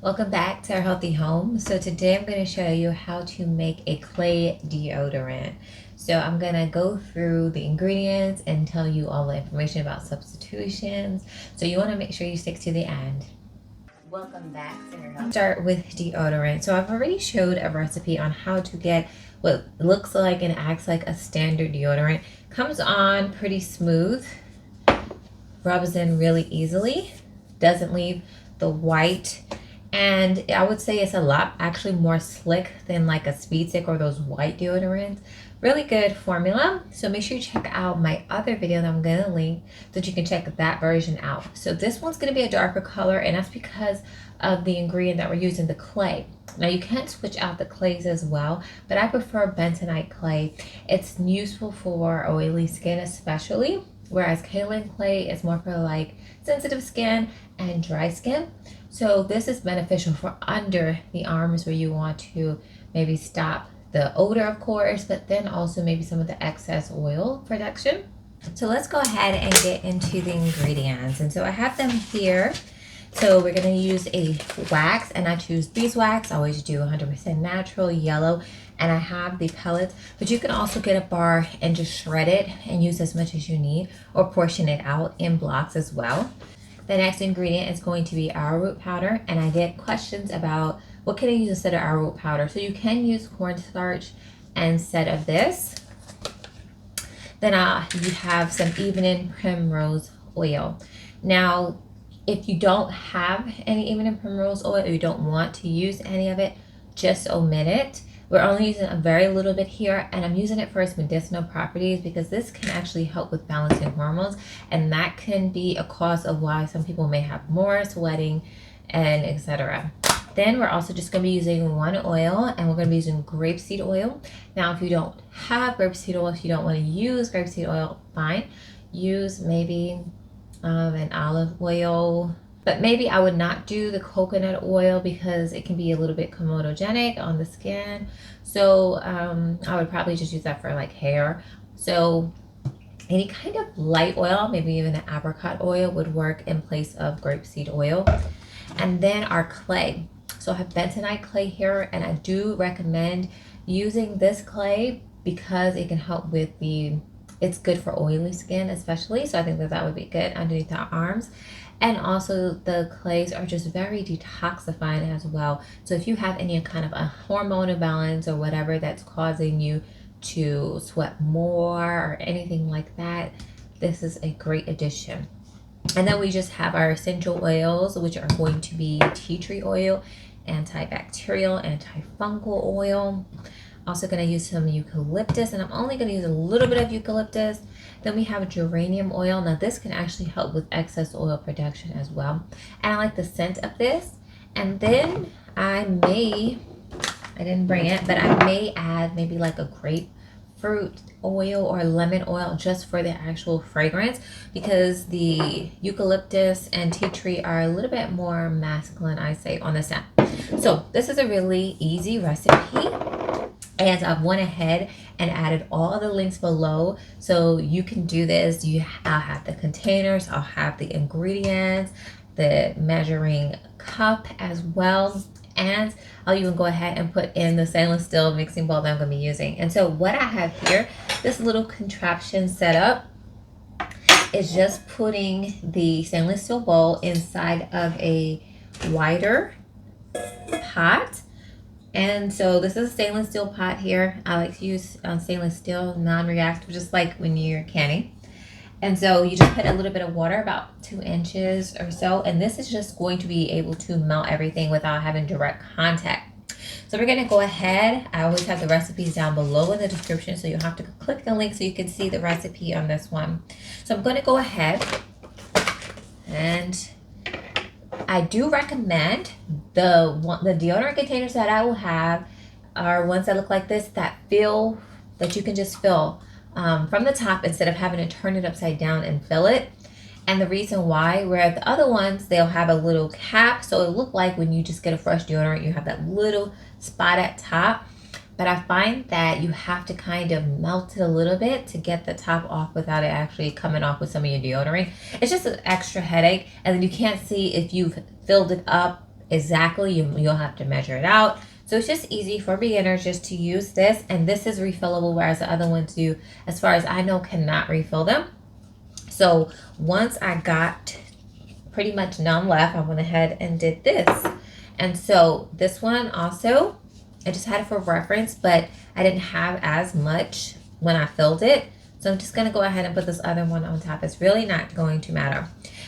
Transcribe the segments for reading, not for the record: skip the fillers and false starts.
Welcome back to our healthy home. So today I'm going to show you how to make a clay deodorant. So I'm going to go through the ingredients and tell you all the information about substitutions. So you want to make sure you stick to the end. Welcome back to our health. Start with deodorant. So I've already showed a recipe on how to get what looks like and acts like a standard deodorant. Comes on pretty smooth, rubs in really easily, doesn't leave the white, and I would say it's a lot actually more slick than like a speed stick or those white deodorants. Really good formula. So make sure you check out my other video that I'm going to link so that you can check that version out. So this one's going to be a darker color, and that's because of the ingredient that we're using, the clay. Now you can switch out the clays as well, but I prefer bentonite clay. It's useful for oily skin especially, whereas kaolin clay is more for like sensitive skin and dry skin. So this is beneficial for under the arms where you want to maybe stop the odor, of course, but then also maybe some of the excess oil production. So let's go ahead and get into the ingredients. And so I have them here. So we're going to use a wax, and I choose beeswax. I always do 100% natural yellow, and I have the pellets, but you can also get a bar and just shred it and use as much as you need, or portion it out in blocks as well. The next ingredient is going to be arrowroot powder, and I get questions about what can I use instead of arrowroot powder. So you can use cornstarch instead of this. Then you have some evening primrose oil. Now, if you don't have any evening primrose oil, or you don't want to use any of it, just omit it. We're only using a very little bit here, and I'm using it for its medicinal properties because this can actually help with balancing hormones, and that can be a cause of why some people may have more sweating and etc. Then we're also just going to be using one oil, and we're going to be using grapeseed oil. Now, if you don't have grapeseed oil, if you don't want to use grapeseed oil, fine. Use maybe an olive oil. But maybe I would not do the coconut oil because it can be a little bit comedogenic on the skin. So I would probably just use that for like hair. So any kind of light oil, maybe even an apricot oil, would work in place of grapeseed oil. And then our clay. So I have bentonite clay here, and I do recommend using this clay because it can help with it's good for oily skin especially. So I think that would be good underneath our arms. And also the clays are just very detoxifying as well. So if you have any kind of a hormone imbalance or whatever that's causing you to sweat more or anything like that, this is a great addition. And then we just have our essential oils, which are going to be tea tree oil, antibacterial, antifungal oil. Also going to use some eucalyptus, and I'm only going to use a little bit of eucalyptus. Then we have geranium oil. Now this can actually help with excess oil production as well. And I like the scent of this. And then I didn't bring it, but I may add maybe like a grapefruit oil or lemon oil just for the actual fragrance, because the eucalyptus and tea tree are a little bit more masculine, I say, on the scent. So this is a really easy recipe. And I've went ahead and added all the links below so you can do this. I'll have the containers, I'll have the ingredients, the measuring cup as well, and I'll even go ahead and put in the stainless steel mixing bowl that I'm going to be using. And so what I have here, this little contraption set up, is just putting the stainless steel bowl inside of a wider pot. And so this is a stainless steel pot here. I like to use stainless steel, non-reactive, just like when you're canning. And so you just put a little bit of water, about 2 inches or so, and this is just going to be able to melt everything without having direct contact. So we're going to go ahead. I always have the recipes down below in the description, so you'll have to click the link so you can see the recipe on this one. So I'm going to go ahead, and I do recommend the deodorant containers that I will have are ones that look like this, that you can just fill from the top instead of having to turn it upside down and fill it. And the reason why, where the other ones, they'll have a little cap, so it'll look like when you just get a fresh deodorant, you have that little spot at top. But I find that you have to kind of melt it a little bit to get the top off without it actually coming off with some of your deodorant. It's just an extra headache, and then you can't see if you've filled it up exactly. You'll have to measure it out. So it's just easy for beginners just to use this, and this is refillable, whereas the other ones you, as far as I know, cannot refill them. So once I got pretty much none left, I went ahead and did this. And so this one also, I just had it for reference, but I didn't have as much when I filled it. So I'm just gonna go ahead and put this other one on top. It's really not going to matter.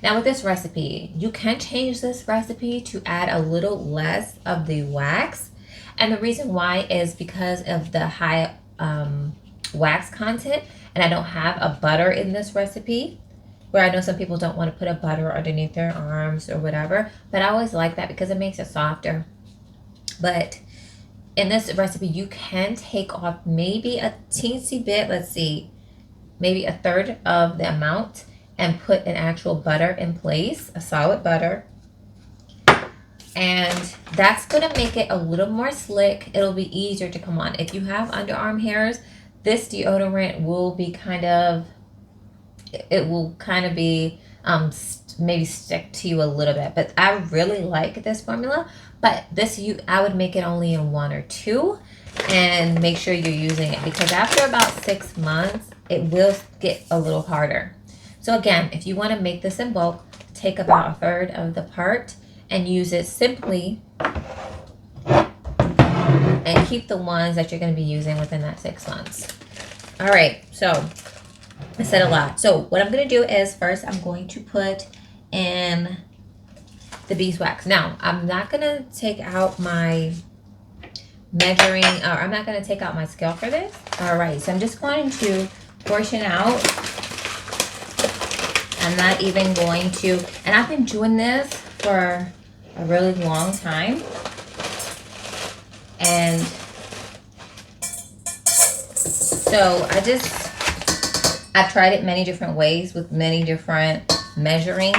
Now with this recipe, you can change this recipe to add a little less of the wax. And the reason why is because of the high wax content, and I don't have a butter in this recipe, where I know some people don't want to put a butter underneath their arms or whatever, but I always like that because it makes it softer. But in this recipe, you can take off maybe a teensy bit, let's see, maybe a third of the amount, and put an actual butter in place, a solid butter. And that's gonna make it a little more slick. It'll be easier to come on. If you have underarm hairs, this deodorant will be it will kind of be maybe stick to you a little bit. But I really like this formula. But this, I would make it only in 1 or 2, and make sure you're using it, because after about 6 months, it will get a little harder. So again, if you want to make this in bulk, take about a third of the part and use it simply, and keep the ones that you're going to be using within that 6 months. All right, so I said a lot. So what I'm going to do is, first I'm going to put in the beeswax. Now, I'm not going to take out my measuring, or I'm not going to take out my scale for this. All right, so I'm just going to portion out. I'm not even going to, and I've been doing this for a really long time. And so I've tried it many different ways with many different measuring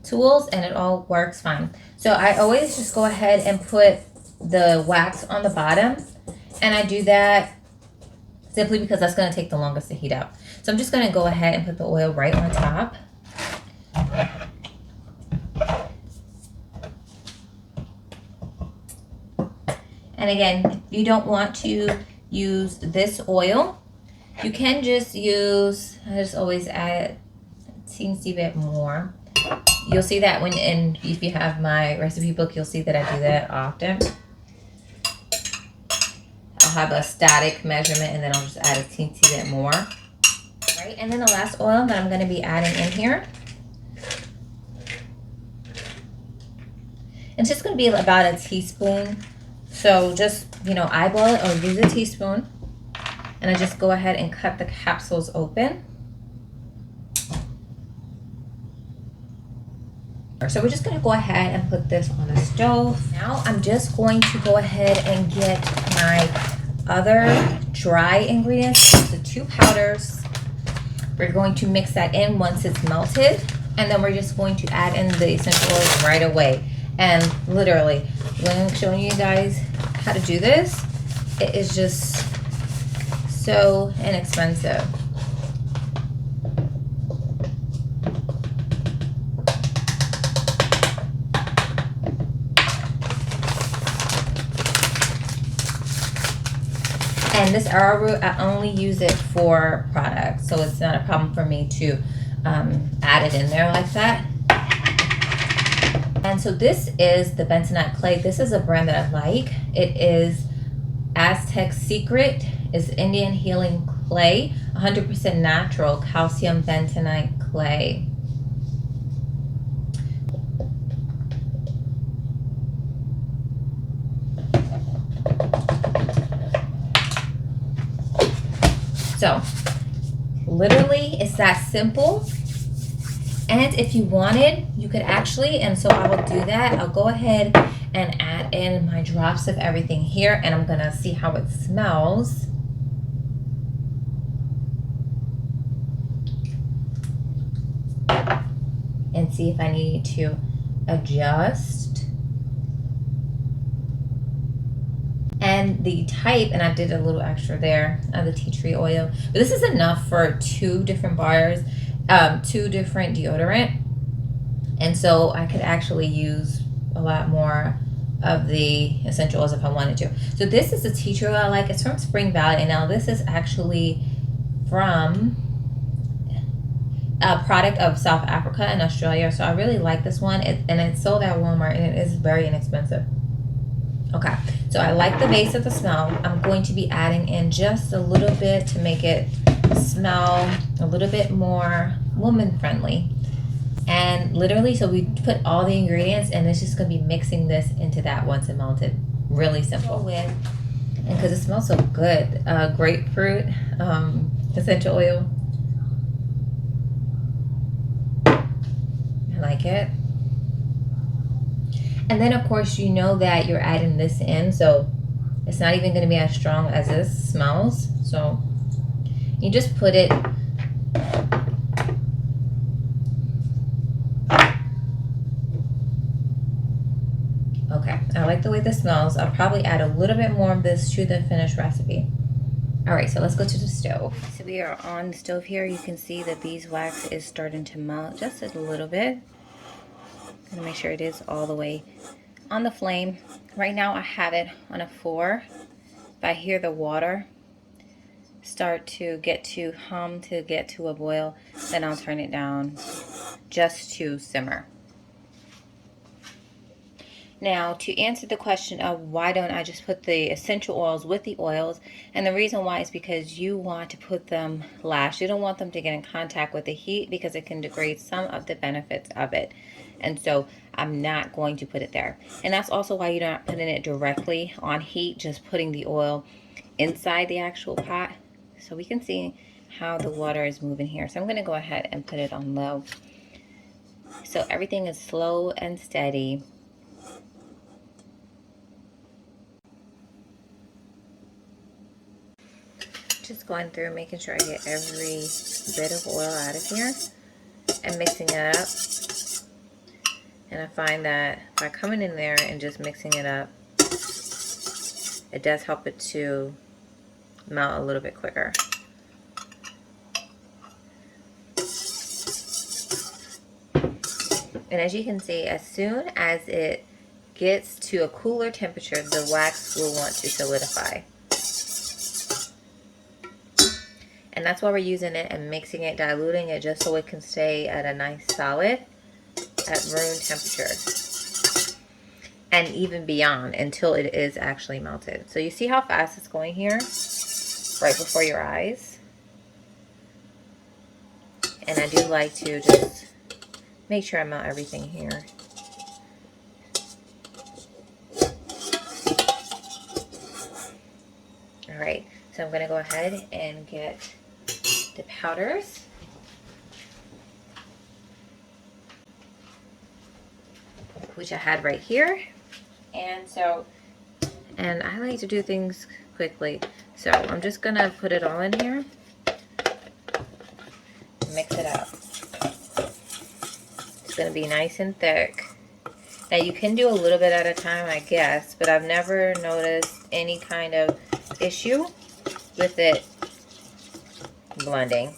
tools, and it all works fine. So I always just go ahead and put the wax on the bottom, and I do that simply because that's going to take the longest to heat up. So I'm just going to go ahead and put the oil right on top. And again, if you don't want to use this oil, you can just use, I just always add a teensy bit more. You'll see that if you have my recipe book, you'll see that I do that often. I'll have a static measurement, and then I'll just add a teensy bit more. Right, and then the last oil that I'm going to be adding in here, it's just going to be about a teaspoon. So just, eyeball it or use a teaspoon. And I just go ahead and cut the capsules open. So we're just going to go ahead and put this on the stove. Now I'm just going to go ahead and get my other dry ingredients, the 2 powders. We're going to mix that in once it's melted, and then we're just going to add in the essential oils right away. And literally, when I'm showing you guys how to do this, it is just so inexpensive. And this arrowroot, I only use it for products, so it's not a problem for me to add it in there like that. And so this is the bentonite clay. This is a brand that I like. It is Aztec Secret. It's Indian Healing Clay, 100% natural calcium bentonite clay. So literally it's that simple. And if you wanted, you could actually, and so I will do that. I'll go ahead and add in my drops of everything here, and I'm gonna see how it smells. And see if I need to adjust. And the type, and I did a little extra there of the tea tree oil, but this is enough for 2 different bars, 2 different deodorant. And so I could actually use a lot more of the essential oils if I wanted to. So this is a tea tree oil I like. It's from Spring Valley, and now this is actually from a product of South Africa and Australia. So I really like this one, and it's sold at Walmart, and it is very inexpensive. Okay, so I like the base of the smell. I'm going to be adding in just a little bit to make it smell a little bit more woman friendly. And literally, so we put all the ingredients, and it's just going to be mixing this into that once it melted. Really simple. With, and because it smells so good, grapefruit essential oil. I like it. And then, of course, you know that you're adding this in, so it's not even going to be as strong as this smells. So you just put it. Okay, I like the way this smells. I'll probably add a little bit more of this to the finished recipe. All right, so let's go to the stove. So we are on the stove here. You can see that beeswax is starting to melt just a little bit. Gonna make sure it is all the way on the flame. Right now I have it on a 4. If I hear the water start to get to hum, to get to a boil, then I'll turn it down just to simmer. Now, to answer the question of why don't I just put the essential oils with the oils, and the reason why is because you want to put them last. You don't want them to get in contact with the heat because it can degrade some of the benefits of it. And so I'm not going to put it there. And that's also why you're not putting it directly on heat, just putting the oil inside the actual pot. So we can see how the water is moving here. So I'm going to go ahead and put it on low. So everything is slow and steady. Just going through, making sure I get every bit of oil out of here and mixing it up. And I find that by coming in there and just mixing it up, it does help it to melt a little bit quicker. And as you can see, as soon as it gets to a cooler temperature, the wax will want to solidify. And that's why we're using it and mixing it, diluting it, just so it can stay at a nice solid at room temperature. And even beyond until it is actually melted. So you see how fast it's going here? Right before your eyes. And I do like to just make sure I melt everything here. Alright, so I'm going to go ahead and get the powders. Which I had right here. And I like to do things quickly. So I'm just going to put it all in here. Mix it up. It's going to be nice and thick. Now you can do a little bit at a time, I guess, but I've never noticed any kind of issue with it blending.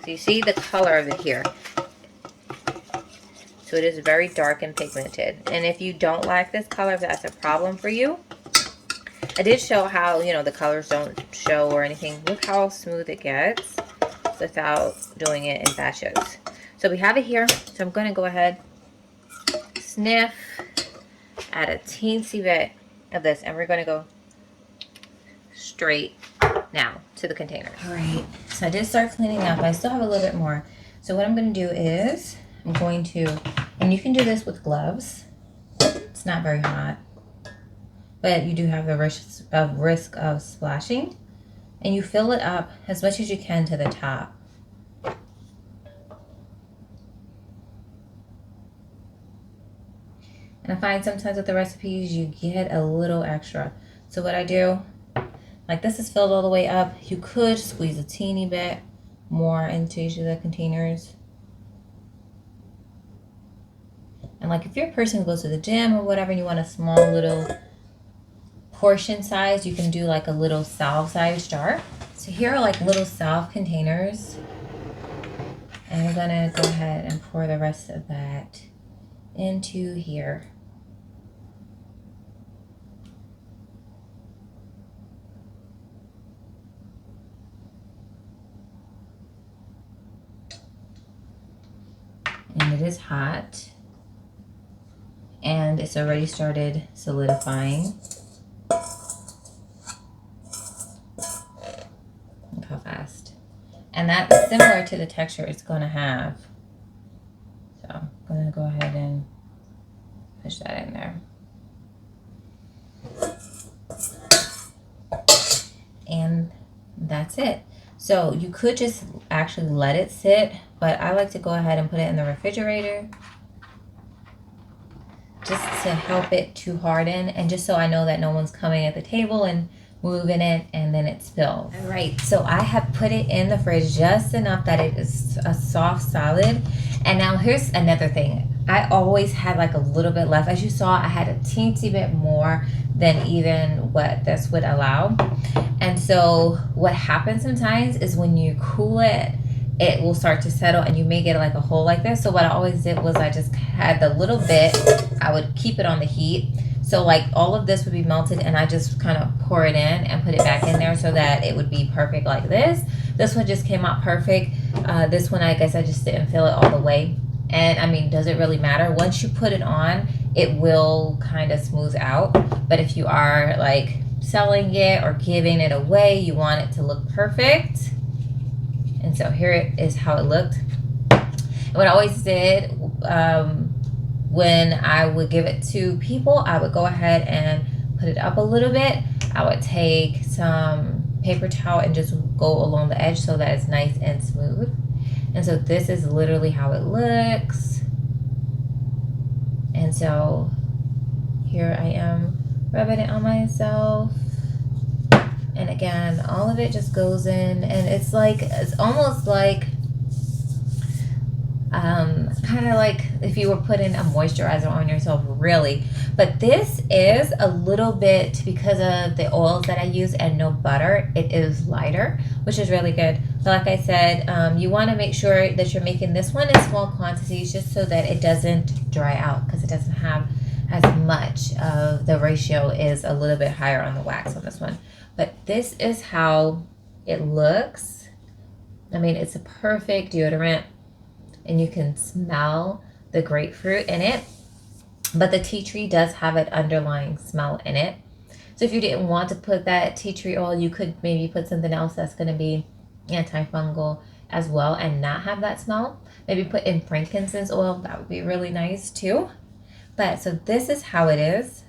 So you see the color of it here. So it is very dark and pigmented. And if you don't like this color, if that's a problem for you, I did show how, you know, the colors don't show or anything. Look how smooth it gets without doing it in batches. So we have it here. So I'm going to go ahead, sniff, add a teensy bit of this, and we're going to go straight now to the container. All right, so I did start cleaning up. I still have a little bit more. So what I'm going to do is I'm going to, and you can do this with gloves. It's not very hot, but you do have the risk of splashing, and you fill it up as much as you can to the top. And I find sometimes with the recipes you get a little extra. So what I do, like this is filled all the way up. You could squeeze a teeny bit more into each of the containers. And like if you're a person who goes to the gym or whatever and you want a small little portion size, you can do like a little salve size jar. So here are like little salve containers. And I'm gonna go ahead and pour the rest of that into here. And it is hot. And it's already started solidifying. Look how fast. And that's similar to the texture it's going to have. So I'm going to go ahead and push that in there. And that's it. So you could just actually let it sit, but I like to go ahead and put it in the refrigerator just to help it to harden, and just so I know that no one's coming at the table and moving it and then it spills. All right, so I have put it in the fridge just enough that it is a soft solid. And now here's another thing. I always had like a little bit left. As you saw, I had a teensy bit more than even what this would allow. And so what happens sometimes is when you cool it, it will start to settle and you may get like a hole like this. So what I always did was I just had the little bit, I would keep it on the heat. So like all of this would be melted and I just kind of pour it in and put it back in there so that it would be perfect like this. This one just came out perfect. This one, I guess I just didn't fill it all the way. And I mean, does it really matter? Once you put it on, it will kind of smooth out. But if you are like selling it or giving it away, you want it to look perfect. And so here it is how it looked. And what I always did when I would give it to people, I would go ahead and put it up a little bit. I would take some paper towel and just go along the edge so that it's nice and smooth. And so this is literally how it looks. And so here I am rubbing it on myself. And again, all of it just goes in, and it's almost like kind of like if you were putting a moisturizer on yourself, really. But this is a little bit, because of the oils that I use and no butter, it is lighter, which is really good. So like I said, you want to make sure that you're making this one in small quantities just so that it doesn't dry out, because it doesn't have as much of the ratio is a little bit higher on the wax on this one. But this is how it looks. I mean, it's a perfect deodorant, and you can smell the grapefruit in it. But the tea tree does have an underlying smell in it. So if you didn't want to put that tea tree oil, you could maybe put something else that's going to be antifungal as well and not have that smell. Maybe put in frankincense oil. That would be really nice too. But so this is how it is.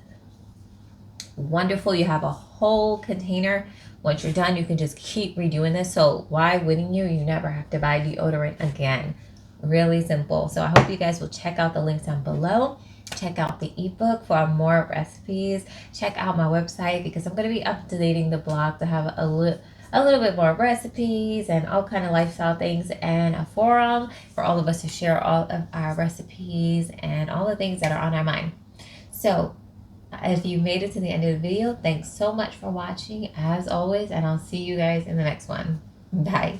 Wonderful. You have a whole container. Once you're done, you can just keep redoing this. So why wouldn't you? You never have to buy deodorant again. Really simple. So I hope you guys will check out the links down below. Check out the ebook for more recipes. Check out my website, because I'm going to be updating the blog to have a little bit more recipes and all kind of lifestyle things, and a forum for all of us to share all of our recipes and all the things that are on our mind. So if you made it to the end of the video, thanks so much for watching as always, and I'll see you guys in the next one. Bye.